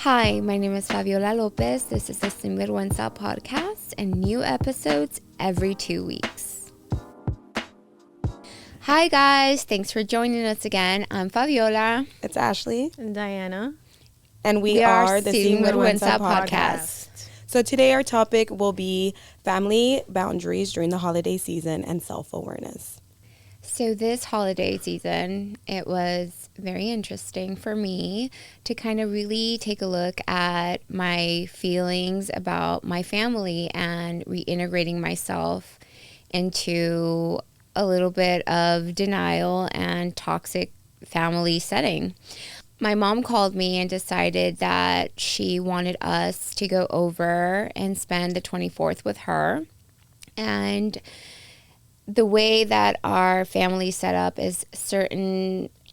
Hi, my name is Fabiola Lopez. This is the Sinvergüenza podcast and new episodes every 2 weeks. Hi guys, thanks for joining us again. I'm Fabiola. It's Ashley. And Diana. And we are the Sinvergüenza podcast. So today our topic will be family boundaries during the holiday season and self-awareness. So this holiday season, it was very interesting for me to kind of really take a look at my feelings about my family and reintegrating myself into a little bit of denial and toxic family setting. My mom called me and decided that she wanted us to go over and spend the 24th with her. And the way that our family set up is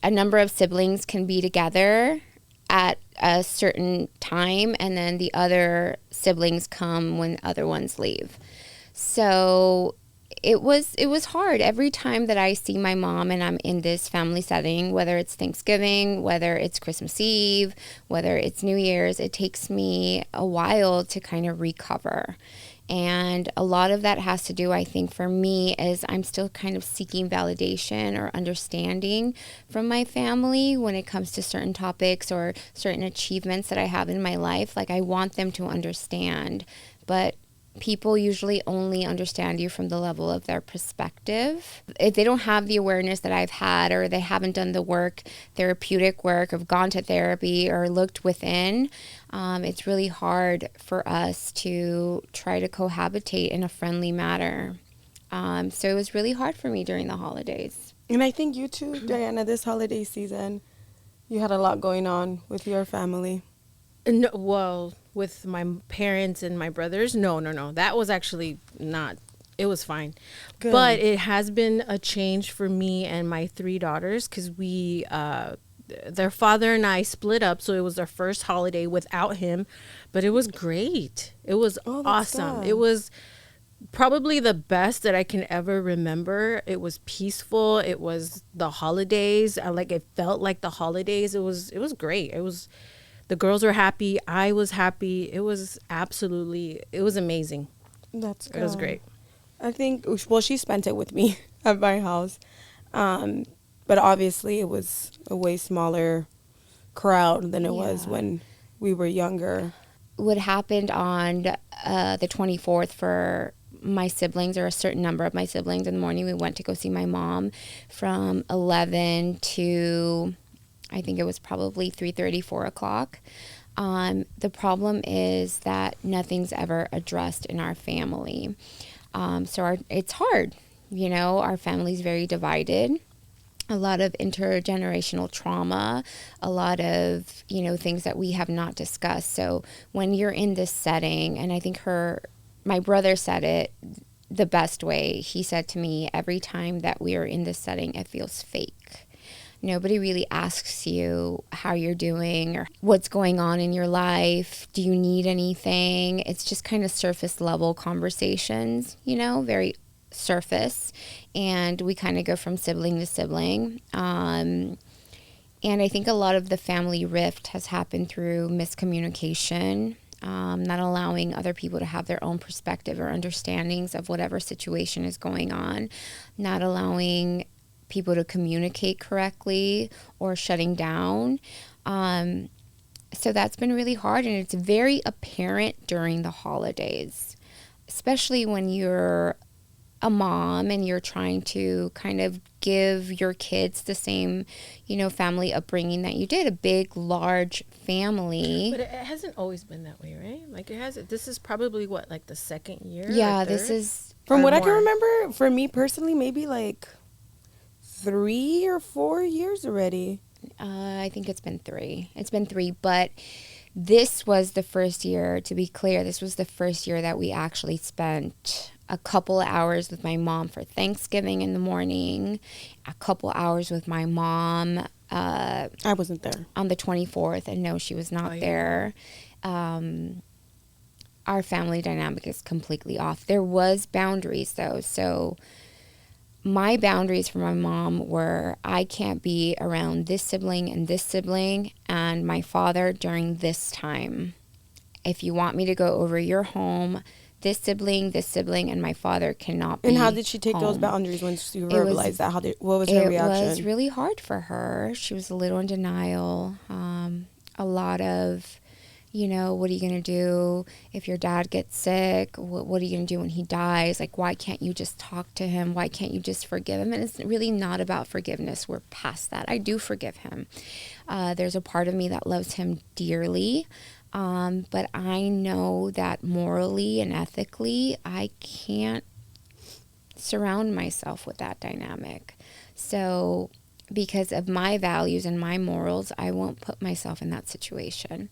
a number of siblings can be together at a certain time, and then the other siblings come when other ones leave. So it was hard every time that I see my mom and I'm in this family setting, whether it's Thanksgiving, whether it's Christmas Eve, whether it's New Year's. It takes me a while to kind of recover. And a lot of that has to do, I think, for me, is I'm still kind of seeking validation or understanding from my family when it comes to certain topics or certain achievements that I have in my life. Like, I want them to understand, but people usually only understand you from the level of their perspective. If they don't have the awareness that I've had, or they haven't done the work, therapeutic work, of gone to therapy or looked within, it's really hard for us to try to cohabitate in a friendly manner. So it was really hard for me during the holidays. And I think you too, Diana, this holiday season, you had a lot going on with your family. No, well, with my parents and my brothers, no. That was actually not, it was fine. Good. But it has been a change for me and my three daughters because their father and I split up. So it was our first holiday without him. But it was great. It was awesome. Good. It was probably the best that I can ever remember. It was peaceful. It was the holidays. It felt like the holidays. It was great. The girls were happy. I was happy. It was amazing. That's good. It was great. I think, well, she spent it with me at my house. But obviously it was a way smaller crowd than it was when we were younger. What happened on the 24th for my siblings, or a certain number of my siblings, in the morning, we went to go see my mom from 11 to, I think it was probably 3:30, 4 o'clock. The problem is that nothing's ever addressed in our family. So it's hard. Our family's very divided. A lot of intergenerational trauma, a lot of, things that we have not discussed. So when you're in this setting, and I think my brother said it the best way. He said to me, every time that we are in this setting, it feels fake. Nobody really asks you how you're doing or what's going on in your life. Do you need anything? It's just kind of surface level conversations, very surface. And we kind of go from sibling to sibling. And I think a lot of the family rift has happened through miscommunication, not allowing other people to have their own perspective or understandings of whatever situation is going on, not allowing people to communicate correctly, or shutting down. So that's been really hard, and it's very apparent during the holidays, especially when you're a mom and you're trying to kind of give your kids the same, family upbringing that you did, a big, large family. But it hasn't always been that way, right? This is probably the second year? Yeah, this is... From what I can remember, for me personally, maybe 3 or 4 years already. I think it's been 3. It's been 3, but this was the first year, to be clear, this was the first year that we actually spent a couple of hours with my mom for Thanksgiving in the morning, a couple hours with my mom. I wasn't there. On the 24th, and no, she was not there. Our family dynamic is completely off. There was boundaries, though, so my boundaries for my mom were I can't be around this sibling and my father during this time. If you want me to go over your home, this sibling, and my father cannot be. And how did she take home. those boundaries when you verbalized that? What was her reaction? It was really hard for her. She was a little in denial. A lot of, what are you going to do if your dad gets sick? What are you going to do when he dies? Like, why can't you just talk to him? Why can't you just forgive him? And it's really not about forgiveness. We're past that. I do forgive him. There's a part of me that loves him dearly. But I know that morally and ethically, I can't surround myself with that dynamic. So because of my values and my morals, I won't put myself in that situation.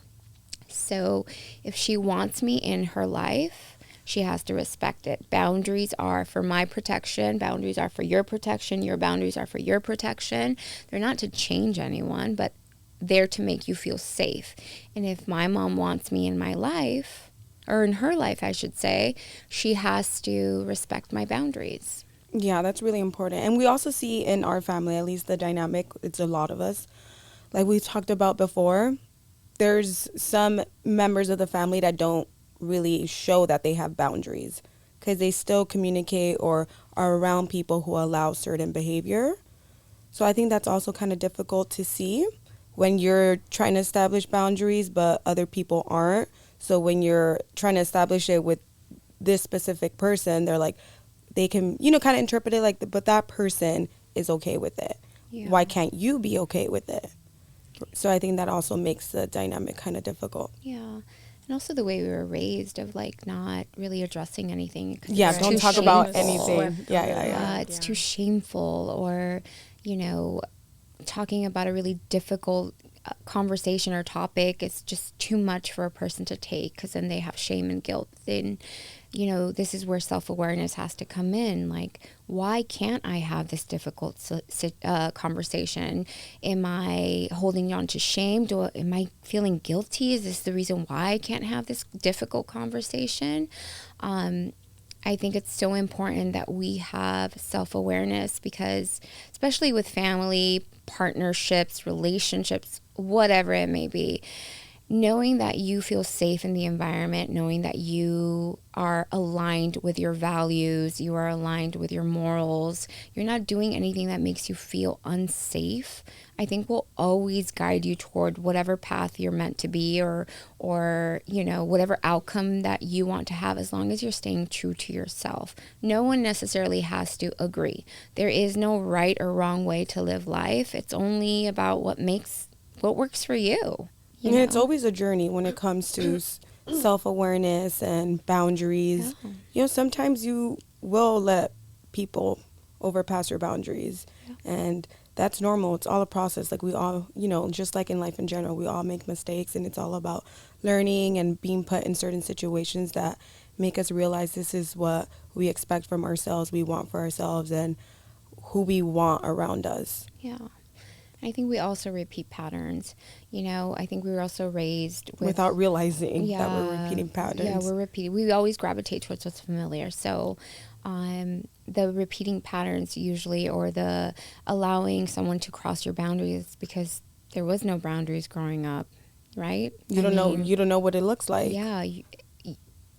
So if she wants me in her life, she has to respect it. Boundaries are for my protection. Boundaries are for your protection. Your boundaries are for your protection. They're not to change anyone, but there to make you feel safe. And if my mom wants me in my life, or in her life, I should say, she has to respect my boundaries. Yeah, that's really important. And we also see in our family, at least the dynamic, it's a lot of us. Like we talked about before, there's some members of the family that don't really show that they have boundaries because they still communicate or are around people who allow certain behavior. So I think that's also kind of difficult to see when you're trying to establish boundaries, but other people aren't. So when you're trying to establish it with this specific person, they're like, they can, kind of interpret it like, but that person is okay with it. Yeah. Why can't you be okay with it? So I think that also makes the dynamic kind of difficult. Yeah. And also the way we were raised of like not really addressing anything. Yeah, don't talk about anything. Yeah. It's too shameful, or, talking about a really difficult conversation or topic, it's just too much for a person to take because then they have shame and guilt. Then, this is where self-awareness has to come in. Like, why can't I have this difficult conversation? Am I holding on to shame? Am I feeling guilty? Is this the reason why I can't have this difficult conversation? I think it's so important that we have self-awareness because, especially with family, partnerships, relationships, whatever it may be, knowing that you feel safe in the environment, knowing that you are aligned with your values, you are aligned with your morals, you're not doing anything that makes you feel unsafe, I think will always guide you toward whatever path you're meant to be or whatever outcome that you want to have, as long as you're staying true to yourself. No one necessarily has to agree. There is no right or wrong way to live life. It's only about what works for you. It's always a journey when it comes to self-awareness and boundaries. Yeah. Sometimes you will let people overpass your boundaries. Yeah. And that's normal. It's all a process. Like we all, just like in life in general, we all make mistakes, and it's all about learning and being put in certain situations that make us realize this is what we expect from ourselves, we want for ourselves, and who we want around us. Yeah. I think we also repeat patterns. I think we were also raised without realizing that we're repeating patterns. Yeah, we're repeating. We always gravitate towards what's familiar. So the repeating patterns usually, or the allowing someone to cross your boundaries because there was no boundaries growing up, right? You don't know what it looks like. Yeah.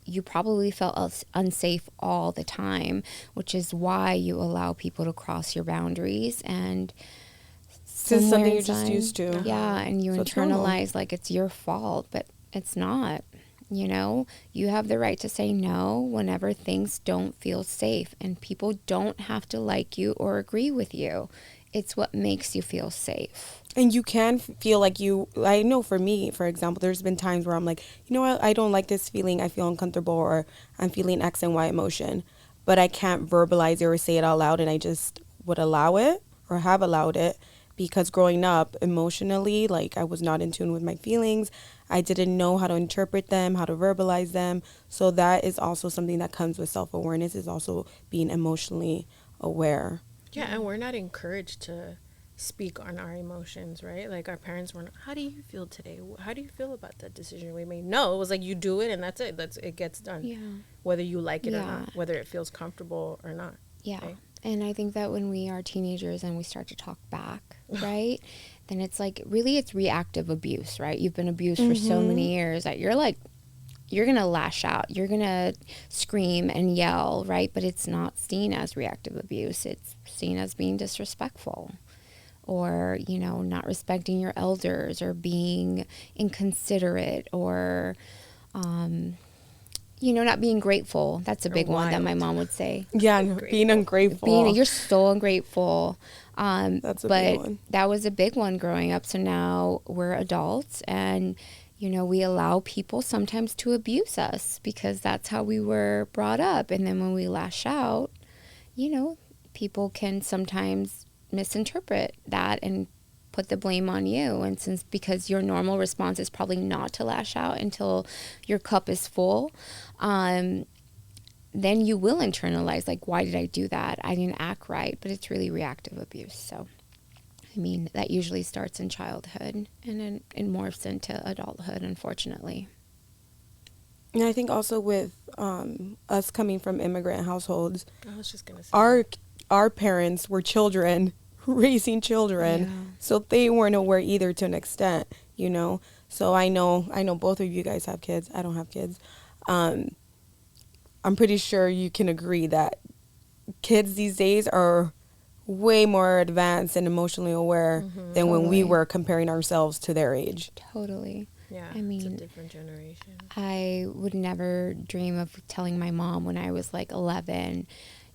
You probably felt unsafe all the time, which is why you allow people to cross your boundaries. And it's something you're just used to. Yeah, and you internalize like it's your fault, but it's not. You have the right to say no whenever things don't feel safe, and people don't have to like you or agree with you. It's what makes you feel safe. And you can feel like I know for me, for example, there's been times where I'm like, I don't like this feeling. I feel uncomfortable, or I'm feeling X and Y emotion, but I can't verbalize it or say it out loud, and I just would allow it or have allowed it. Because growing up emotionally, like I was not in tune with my feelings. I didn't know how to interpret them, how to verbalize them. So that is also something that comes with self-awareness, is also being emotionally aware. Yeah, and we're not encouraged to speak on our emotions, right? Like our parents were not, how do you feel today? How do you feel about that decision we made? No, it was like you do it and that's it. It gets done. Yeah. Whether you like it or not, whether it feels comfortable or not. Yeah. Right? And I think that when we are teenagers and we start to talk back, right, then it's like, really, it's reactive abuse, right? You've been abused for so many years that you're like, you're going to lash out. You're going to scream and yell, right? But it's not seen as reactive abuse. It's seen as being disrespectful, or, you know, not respecting your elders, or being inconsiderate, or, you know, not being grateful. That's a big one that my mom would say. Yeah, being ungrateful. You're so ungrateful. That's a big one. That was a big one growing up. So now we're adults, and, you know, we allow people sometimes to abuse us because that's how we were brought up. And then when we lash out, you know, people can sometimes misinterpret that and put the blame on you. And because your normal response is probably not to lash out until your cup is full, then you will internalize, like, why did I do that? I didn't act right. But it's really reactive abuse. So, I mean, that usually starts in childhood and then it morphs into adulthood, unfortunately. And I think also with us coming from immigrant households, I was just gonna say our parents were children raising children, Yeah. so they weren't aware either to an extent, you know. So I know both of you guys have kids. I don't have kids. I'm pretty sure you can agree that kids these days are way more advanced and emotionally aware than when we Totally. were comparing ourselves to their age. Totally. yeah, I it's a mean, different generation. I would never dream of telling my mom when I was like 11,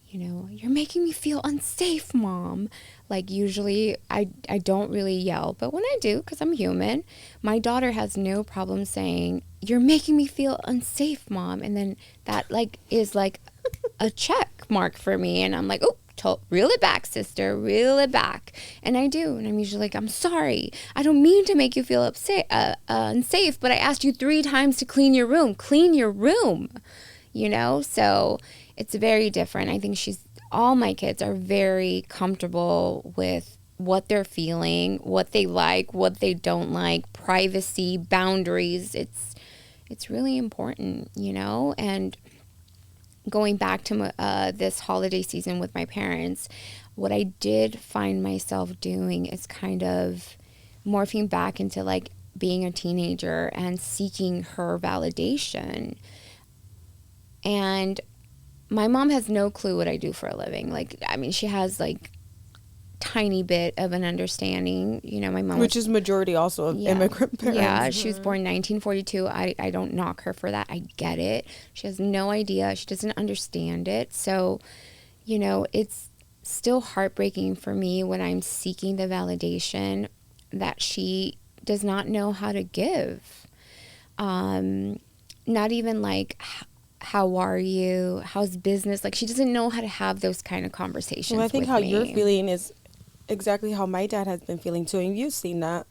you know, you're making me feel unsafe, Mom. Like, usually I don't really yell, but when I do, because I'm human, my daughter has no problem saying, you're making me feel unsafe, Mom. And then that, like, is like a check mark for me. And I'm like, oh, reel it back, sister, reel it back. And I do. And I'm usually like, I'm sorry. I don't mean to make you feel unsafe, but I asked you 3 times to clean your room. Clean your room, you know? So it's very different. I think all my kids are very comfortable with what they're feeling, what they like, what they don't like, privacy, boundaries. It's really important, you know? And going back to this holiday season with my parents, what I did find myself doing is kind of morphing back into like being a teenager and seeking her validation. And my mom has no clue what I do for a living. Like, I mean, she has like tiny bit of an understanding. You know, my mom, Which is majority also of immigrant parents. Yeah, she was born in 1942. I don't knock her for that. I get it. She has no idea. She doesn't understand it. So, you know, it's still heartbreaking for me when I'm seeking the validation that she does not know how to give. Not even like, how are you? How's business? Like, she doesn't know how to have those kind of conversations. Well, I think with how me. you're feeling is exactly how my dad has been feeling too, and you've seen that.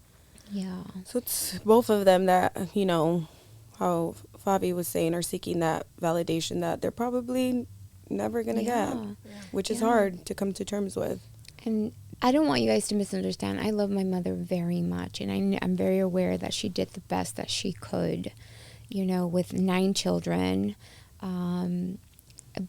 Yeah. So it's both of them that, you know, how Fabi was saying, are seeking that validation that they're probably never going to get, which is hard to come to terms with. And I don't want you guys to misunderstand. I love my mother very much, and I'm very aware that she did the best that she could, you know, with 9 children.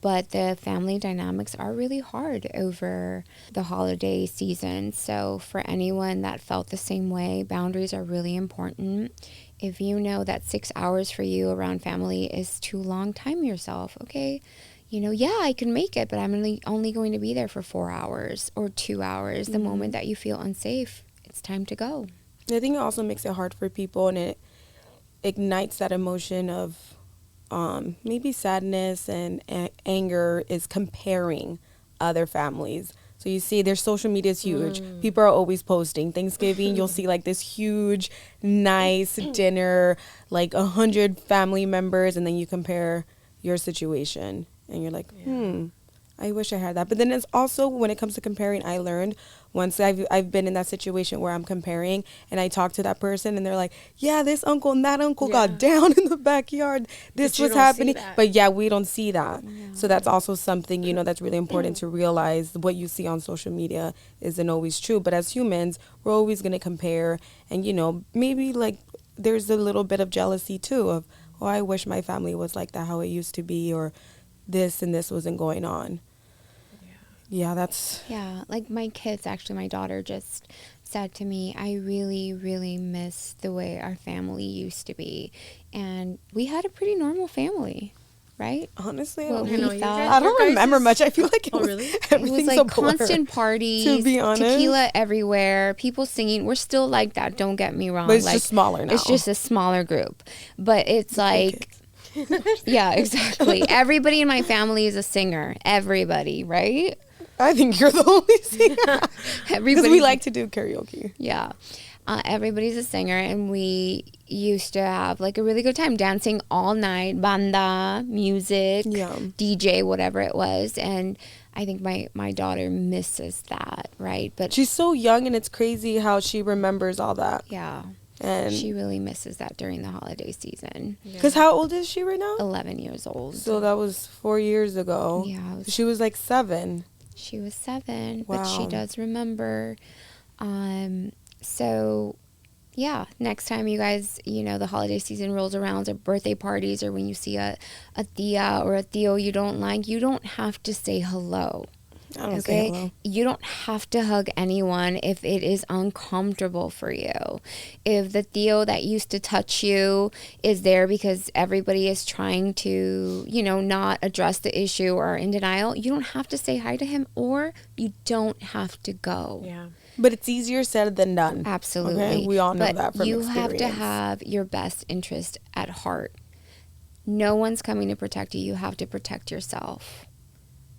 But the family dynamics are really hard over the holiday season. So for anyone that felt the same way, boundaries are really important. If you know that 6 hours for you around family is too long, time yourself. Okay, you know, yeah, I can make it, but I'm only going to be there for 4 hours or 2 hours. The moment that you feel unsafe, it's time to go. I think it also makes it hard for people, and it ignites that emotion of maybe sadness and anger, is comparing other families. So you see their social media is huge. People are always posting. Thanksgiving, you'll see like this huge, nice dinner, like 100 family members, and then you compare your situation and you're like, I wish I had that. But then it's also, when it comes to comparing, I learned once I've been in that situation where I'm comparing and I talk to that person and they're like, yeah, this uncle and that uncle got down in the backyard. This was happening. But yeah, we don't see that. Yeah. So that's also something, you know, that's really important to realize. What you see on social media isn't always true. But as humans, we're always going to compare. And, you know, maybe like there's a little bit of jealousy too of, oh, I wish my family was like that, how it used to be, or this and this wasn't going on. Yeah, that's... Yeah, like my kids, actually, my daughter just said to me, I really, really miss the way our family used to be. And we had a pretty normal family, right? Honestly, What I know, we you thought. guys- I don't your remember guys' much. I feel like Oh, really? It was everything's like a blur, constant parties, to be honest. tequila everywhere, people singing. We're still like that, don't get me wrong. But it's like, just smaller now. It's just a smaller group. But it's like, yeah, exactly. Everybody in my family is a singer. Everybody, right? I think you're the only singer. Because Everybody. we like to do karaoke. Yeah. Everybody's a singer, and we used to have like a really good time dancing all night, banda, music, Yeah. DJ, whatever it was. And I think my daughter misses that, right? But She's so young, and it's crazy how she remembers all that. yeah, And she really misses that during the holiday season. because how old is she right now? 11 years old. So that was 4 years ago. Yeah, it was- She was like 7. She was 7, but she Wow. does remember. So, yeah, next time you guys, the holiday season rolls around, or birthday parties, or when you see a tia or a tío you don't like, you don't have to say hello. I don't say hello. You don't have to hug anyone if it is uncomfortable for you. If the tío that used to touch you is there because everybody is trying to, not address the issue or are in denial, you don't have to say hi to him, or you don't have to go. Yeah. But it's easier said than done. Absolutely. Okay? We all know But that from you experience. have to have your best interest at heart. No one's coming to protect you. You have to protect yourself.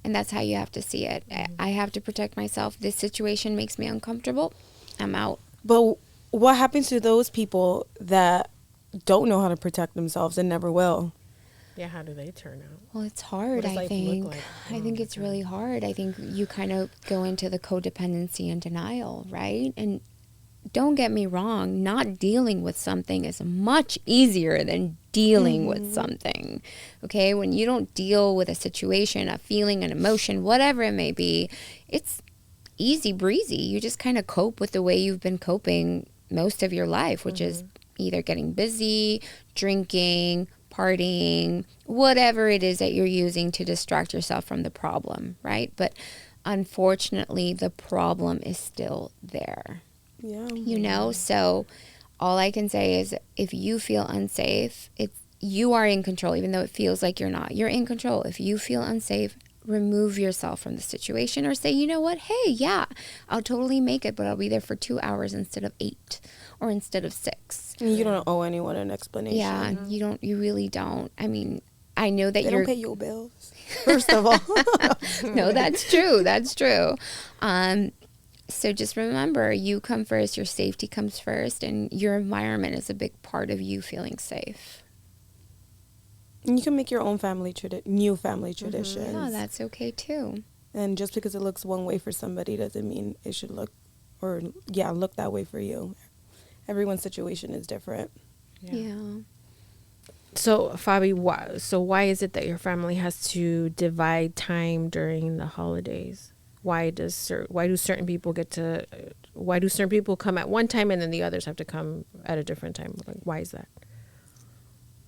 And that's how you have to see it. I have to protect myself. This situation makes me uncomfortable. I'm out. But what happens to those people that don't know how to protect themselves and never will? Yeah, how do they turn out? Well, it's hard, What does I life look think. like? I think it's really hard. I think you kind of go into the codependency and denial, right? And don't get me wrong, not dealing with something is much easier than dealing with something. Okay? When you don't deal with a situation, a feeling, an emotion, whatever it may be, it's easy breezy. You just kind of cope with the way you've been coping most of your life, which is either getting busy, drinking, partying, whatever it is that you're using to distract yourself from the problem, right? But unfortunately, the problem is still there. Yeah. So all I can say is, if you feel unsafe, you are in control, even though it feels like you're not. You're in control. If you feel unsafe, remove yourself from the situation, or say, you know what, hey, yeah, I'll totally make it, but I'll be there for 2 hours instead of 8 or instead of 6. And you don't owe anyone an explanation. Yeah, you really don't. I mean, I know that They you're don't pay your bills, first of all. no, that's true. That's true. So just remember, you come first, your safety comes first, and your environment is a big part of you feeling safe. And you can make your own new family traditions. Yeah, that's okay too. And just because it looks one way for somebody doesn't mean it should look that way for you. Everyone's situation is different. Yeah. So, Fabi, why is it that your family has to divide time during the holidays? Why do certain people come at one time and then the others have to come at a different time? Like, why is that?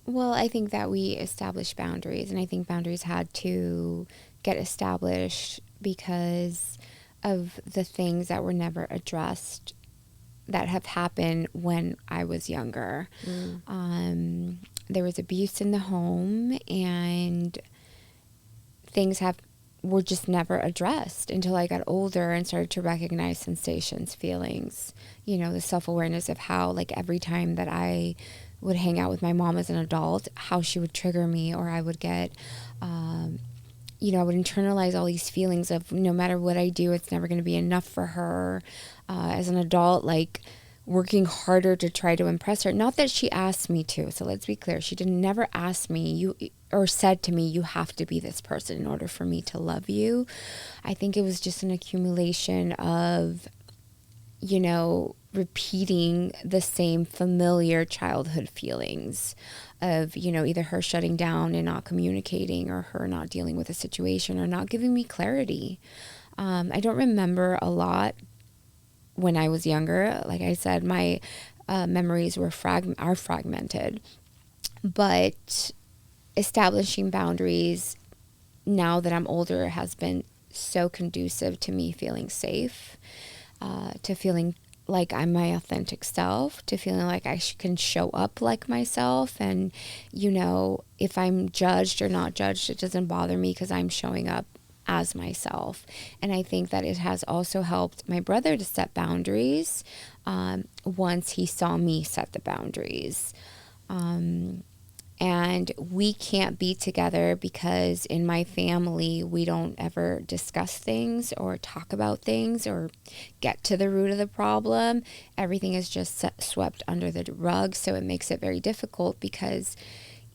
Well, I think that we established boundaries, and I think boundaries had to get established because of the things that were never addressed that have happened when I was younger. There was abuse in the home, and things were just never addressed until I got older and started to recognize sensations, feelings, the self-awareness of how, like, every time that I would hang out with my mom as an adult, how she would trigger me, or I would get, I would internalize all these feelings of, no matter what I do, it's never going to be enough for her. As an adult, like, working harder to try to impress her. Not that she asked me to, so let's be clear. She never asked me or said to me, you have to be this person in order for me to love you. I think it was just an accumulation of, repeating the same familiar childhood feelings of, either her shutting down and not communicating, or her not dealing with a situation, or not giving me clarity. I don't remember a lot when I was younger. Like I said, my memories are fragmented. But establishing boundaries now that I'm older has been so conducive to me feeling safe, to feeling like I'm my authentic self, to feeling like I can show up like myself. And, you know, if I'm judged or not judged, it doesn't bother me because I'm showing up as myself. And I think that it has also helped my brother to set boundaries once he saw me set the boundaries. And we can't be together because in my family, we don't ever discuss things or talk about things or get to the root of the problem. Everything is just swept under the rug. So it makes it very difficult because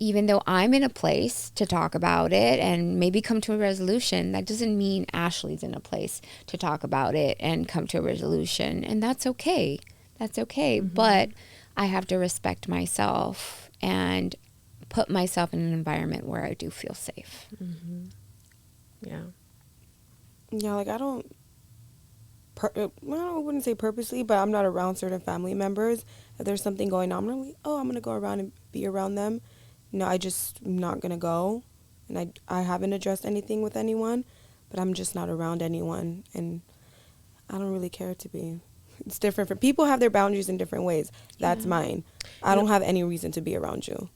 even though I'm in a place to talk about it and maybe come to a resolution, that doesn't mean Ashley's in a place to talk about it and come to a resolution. And that's okay. That's okay. Mm-hmm. But I have to respect myself and put myself in an environment where I do feel safe. Mm-hmm. Yeah. Yeah, like I wouldn't say purposely, but I'm not around certain family members. If there's something going on, I'm like, oh, I'm going to go around and be around them. No, I just am not going to go. And I haven't addressed anything with anyone, but I'm just not around anyone. And I don't really care to be. It's different for people have their boundaries in different ways. That's mine. I don't have any reason to be around you.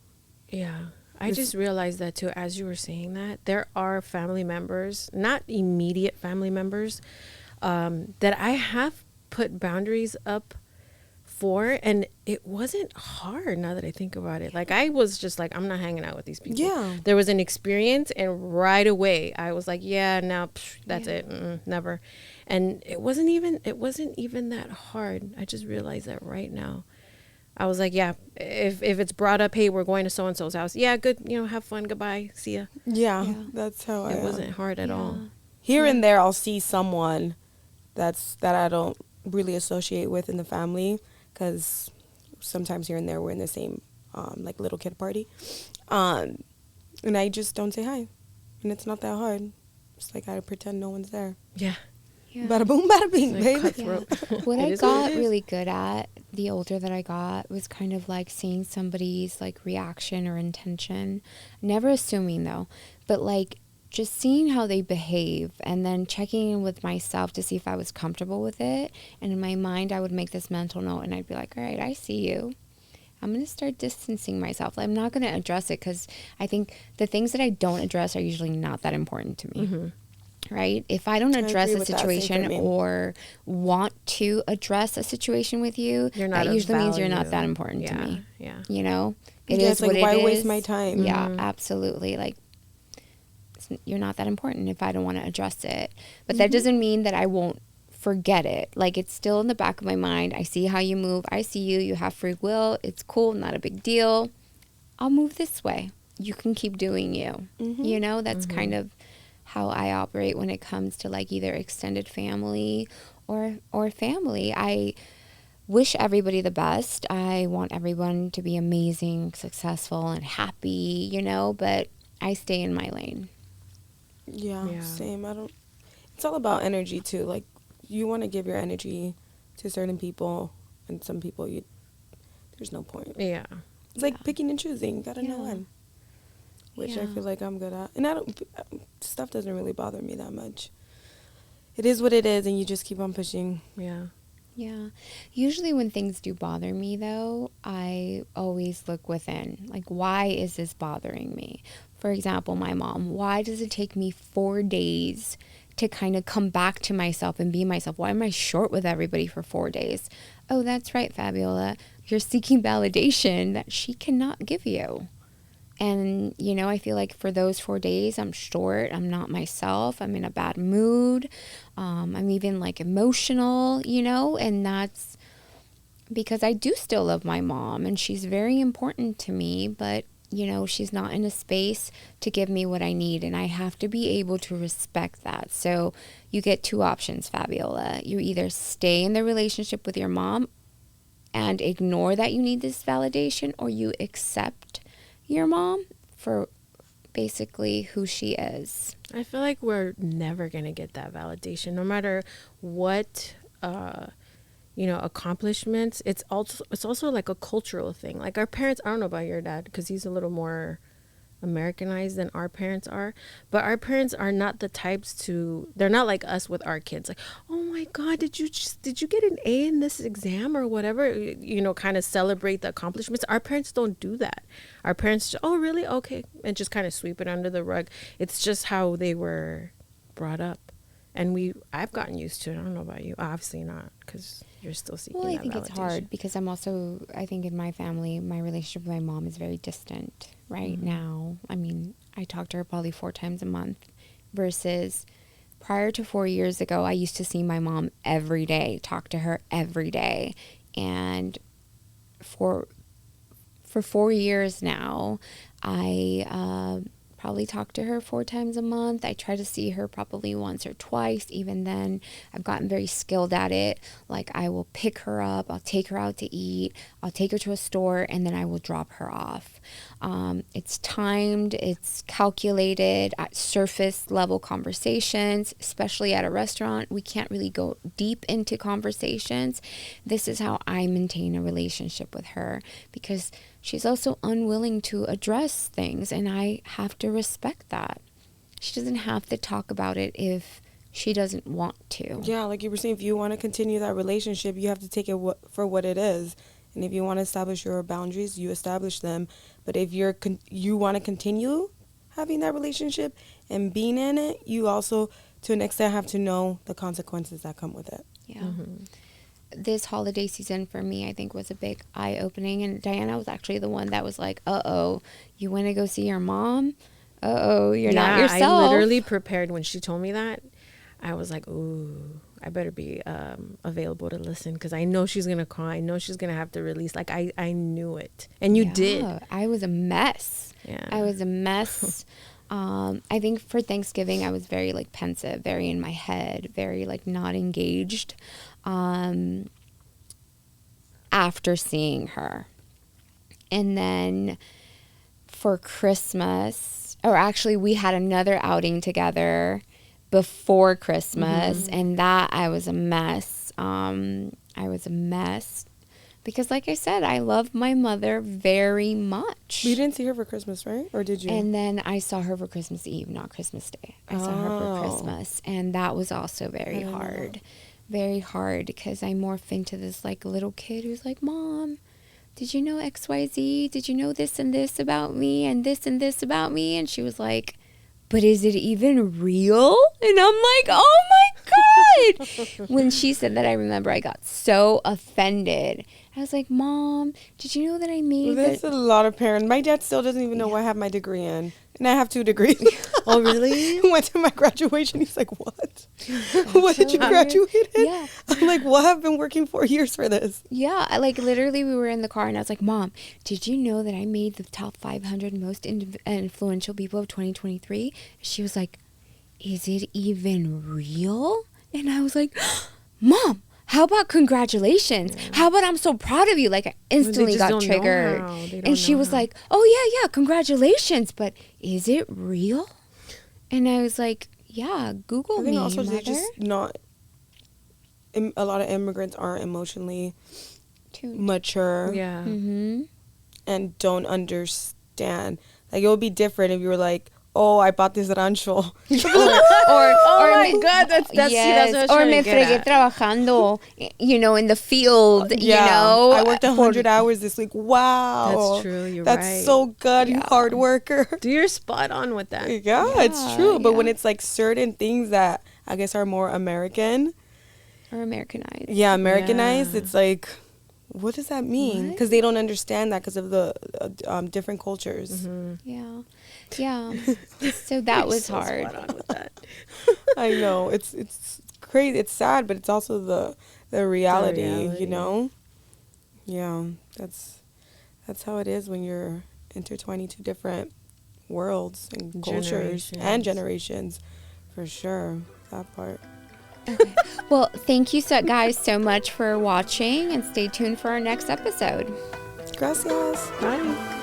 Yeah. I just realized that too, as you were saying that, there are family members, not immediate family members, that I have put boundaries up for, and it wasn't hard now that I think about it. Like I was just like, I'm not hanging out with these people. Yeah. There was an experience and right away I was like, yeah, no, that's it. Never. And it wasn't even that hard. I just realized that right now. I was like, yeah, if it's brought up, hey, we're going to so-and-so's house. Yeah, good. You know, have fun. Goodbye. See ya. Yeah. That's how it wasn't hard at all. Here and there, I'll see someone that I don't really associate with in the family because sometimes here and there we're in the same, like, little kid party. And I just don't say hi. And it's not that hard. It's like I pretend no one's there. Yeah. Bada boom, bada bing, baby. Yeah. What I got really good at the older that I got was kind of like seeing somebody's like reaction or intention, never assuming though, but like just seeing how they behave and then checking in with myself to see if I was comfortable with it. And in my mind, I would make this mental note and I'd be like, all right, I see you. I'm going to start distancing myself. I'm not going to address it because I think the things that I don't address are usually not that important to me. Mm-hmm. Right? If I don't address a situation or want to address a situation with you, that usually means you're not that important to me. Yeah. You know? It is like, what why it is. waste my time? Yeah, absolutely. Like, you're not that important if I don't want to address it. But that doesn't mean that I won't forget it. Like, it's still in the back of my mind. I see how you move. I see you. You have free will. It's cool. Not a big deal. I'll move this way. You can keep doing you. Mm-hmm. You know? That's kind of how I operate when it comes to like either extended family or family. I wish everybody the best. I want everyone to be amazing, successful, and happy, you know, but I stay in my lane. Yeah. Same. It's all about energy too. Like you want to give your energy to certain people and some people there's no point. Yeah. It's like picking and choosing. You gotta know when. Which I feel like I'm good at. And stuff doesn't really bother me that much. It is what it is, and you just keep on pushing. Yeah. Yeah. Usually when things do bother me, though, I always look within. Like, why is this bothering me? For example, my mom. Why does it take me 4 days to kind of come back to myself and be myself? Why am I short with everybody for 4 days? Oh, that's right, Fabiola. You're seeking validation that she cannot give you. And, you know, I feel like for those 4 days, I'm short. I'm not myself. I'm in a bad mood. I'm even like emotional, you know, and that's because I do still love my mom and she's very important to me, but, you know, she's not in a space to give me what I need. And I have to be able to respect that. So you get 2 options, Fabiola. You either stay in the relationship with your mom and ignore that you need this validation, or you accept your mom for basically who she is. I feel like we're never going to get that validation no matter what accomplishments. It's also like a cultural thing. Like our parents, I don't know about your dad because he's a little more Americanized than our parents are. But our parents are not the types to, they're not like us with our kids. Like, oh my God, did you get an A in this exam or whatever? You know, kind of celebrate the accomplishments. Our parents don't do that. Our parents, oh really? Okay. And just kind of sweep it under the rug. It's just how they were brought up. And I've gotten used to it. I don't know about you. Obviously not, because you're still seeking Well, I that think it's validation. hard because I think in my family, my relationship with my mom is very distant right now. I mean, I talk to her probably 4 times a month versus prior to 4 years ago, I used to see my mom every day, talk to her every day. And for 4 years now, I probably talk to her 4 times a month. I try to see her probably once or twice. Even then, I've gotten very skilled at it. Like, I will pick her up, I'll take her out to eat, I'll take her to a store, and then I will drop her off. It's timed, it's calculated at surface level conversations, especially at a restaurant. We can't really go deep into conversations. This is how I maintain a relationship with her, because she's also unwilling to address things, and I have to respect that. She doesn't have to talk about it if she doesn't want to. Yeah, like you were saying, if you want to continue that relationship, you have to take it for what it is. And if you want to establish your boundaries, you establish them. But if you want to continue having that relationship and being in it, you also, to an extent, have to know the consequences that come with it. Yeah. This holiday season for me, I think, was a big eye-opening. And Diana was actually the one that was like, uh-oh, you want to go see your mom? Uh-oh, you're not yourself. I literally prepared when she told me that. I was like, ooh, I better be available to listen, because I know she's going to cry. I know she's going to have to release. Like, I knew it. And you did. I was a mess. Yeah. I was a mess. I think for Thanksgiving, I was very, like, pensive, very in my head, very, like, not engaged after seeing her. And then for Christmas, or actually we had another outing together before Christmas, and that I was a mess. I was a mess because, like I said, I love my mother very much. But you didn't see her for Christmas, right? Or did you? And then I saw her for Christmas Eve, not Christmas Day. I saw her for Christmas, and that was also very hard. Very hard, because I morphed into this, like, little kid who's like, Mom, did you know XYZ? Did you know this and this about me and this about me? And she was like, but is it even real? And I'm like, oh my God. When she said that, I remember I got so offended. I was like, Mom, did you know that I made That's a lot of parents. My dad still doesn't even know what I have my degree in. And I have 2 degrees. Oh, really? Went to my graduation. He's like, what? What did you graduate in? Yeah. I'm like, well, I've been working 4 years for this. Yeah, like, literally we were in the car and I was like, Mom, did you know that I made the top 500 most influential people of 2023? She was like, is it even real? And I was like, Mom, how about congratulations? Yeah. How about I'm so proud of you? Like, I instantly got triggered. And she was like, oh, yeah, congratulations. But is it real? And I was like, yeah, Google me, I think also mother. they're just not, a lot of immigrants aren't emotionally mature. Yeah. Mm-hmm. And don't understand. Like, it would be different if you were like, oh, I bought this rancho. or my God, that's yes, what I was or trying me to get fregué trabajando, in the field, I worked 100 hours this week. Wow. That's true. You're That's right. so good, you hard worker. You're spot on with that. Yeah, it's true. But when it's like certain things that I guess are more American. Or Americanized. Yeah, Americanized. Yeah. It's like, what does that mean? Because they don't understand that because of the different cultures. Mm-hmm. Yeah. So that was hard. Spot on with that. I know. It's crazy. It's sad, but it's also the reality, you know? Yeah. That's how it is when you're intertwining 2 different worlds and cultures and generations. For sure. That part. Okay. Well, thank you guys so much for watching, and stay tuned for our next episode. Gracias. Bye.